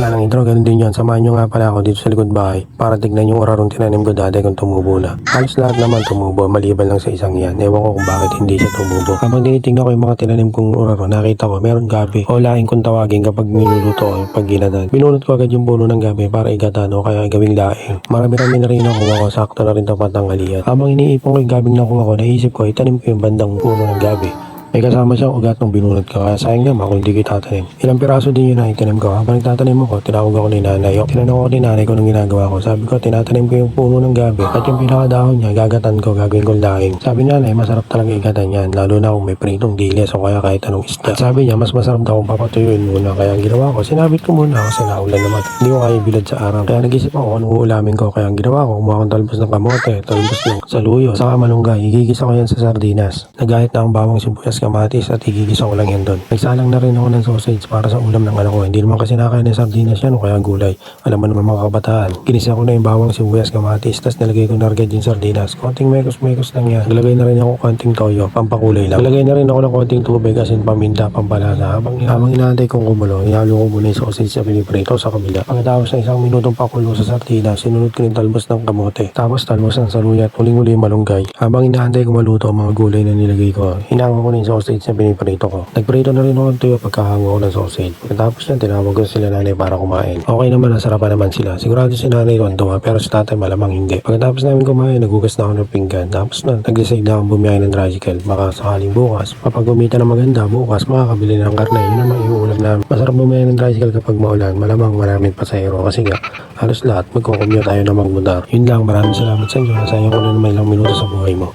Wala nang intro, ganun din yun. Samahan nyo nga pala ako dito sa likod bahay para tignan yung orarong tinanim ko dati kung tumubo na. Halos lahat naman tumubo, maliban lang sa isang yan. Ewan ko kung bakit hindi siya tumubo. Habang tinitignan ko yung mga tinanim kong oraro, nakita ko meron gabi o laing kung tawagin kapag niluluto o pag ginatan. Binunot ko agad yung puno ng gabi para igatan o kaya gawing laing. Marami-rami na rin nakuha ko, sakto na rin ito patanghalian. Habang iniipon ko yung gabing nakuha ko, naisip ko itanim ko yung bandang puno ng gabi. May kasama siyang ugat nung binunot ko, kaya sayang naman kung hindi ko itatanim. Ilang piraso din yun na itanim ko. Habang nagtatanim ako, tinawag ako ni nanay. Tinanong ko ni nanay kung anong ginagawa ko. Sabi ko, tinatanim ko yung puno ng gabi at yung pinakadahon niya, gagatan ko, gagawin ko laing. Sabi ni nanay, masarap talaga igatan yan, lalo na kung may pritong dilis o kaya kahit anong isda. At sabi niya, mas masarap daw kung papatuyuin muna. Kaya ang ginawa ko, sinabit ko muna kasi naulan naman. Hindi ko kaya bilad sa araw. Kaya nag-isip ako anong uulamin ko. Kaya ang ginawa ko, kumuha akong talbos ng kamote, talbos ng saluyo, saka malunggay. Igigisa ko yan sa sardinas. Nagahit na ang bawang sibuyas, kamatis at igigisa ko lang yan doon. Nagsalang na rin ako ng sausage para sa ulam ng anak ko. Hindi naman kasi nakain ng sardinas yan o kaya gulay. Alam mo naman mga kabataan. Ginisa ko na yung bawang sibuyas, kamatis, tapos nilagay ko na agad yung sardinas. Konting mekos-mekos lang yan. Naglagay na rin ako konting toyo, pampakulay lang. Naglagay na rin ako ng konting tubig kasi paminta, pampalasa. Habang inaantay kong kumulo, hinalo ko muna yung sausage sa piniprito sa kabila. Pagkatapos ng isang minutong pakulo sa sardinas, sinunod ko yung talbos ng kamote. Tapos talbos ng saluya at huling-huli yung malunggay. Habang inaantay ko maluto ang mga gulay na nilagay ko, hinango ko na yung sausage na piniprito ko. Nagprito na rin ako ng tuyo pagkahango ko ng sausage. Pagkatapos yan, tinawag ko sila nanay para kumain. Okay naman, nasarapan naman sila. Sigurado si nanay ko tuwa, pero si tatay malamang hindi. Pagkatapos namin kumain, nagugas na ako ng pinggan. Tapos na, nag-decide na akong bumiyahe ng tricycle. Baka sakaling bukas, kapag kumita na maganda, bukas makakabili ng karne. Yun naman iuulam namin. Masarap bumiyahe ng tricycle kapag maulan. Malamang maraming pasahero kasi nga, halos lahat magkukumute tayo na magmundar. Yun lang, maraming salamat sa inyo. Nasayang ko na naman ilang minuto sa buhay mo.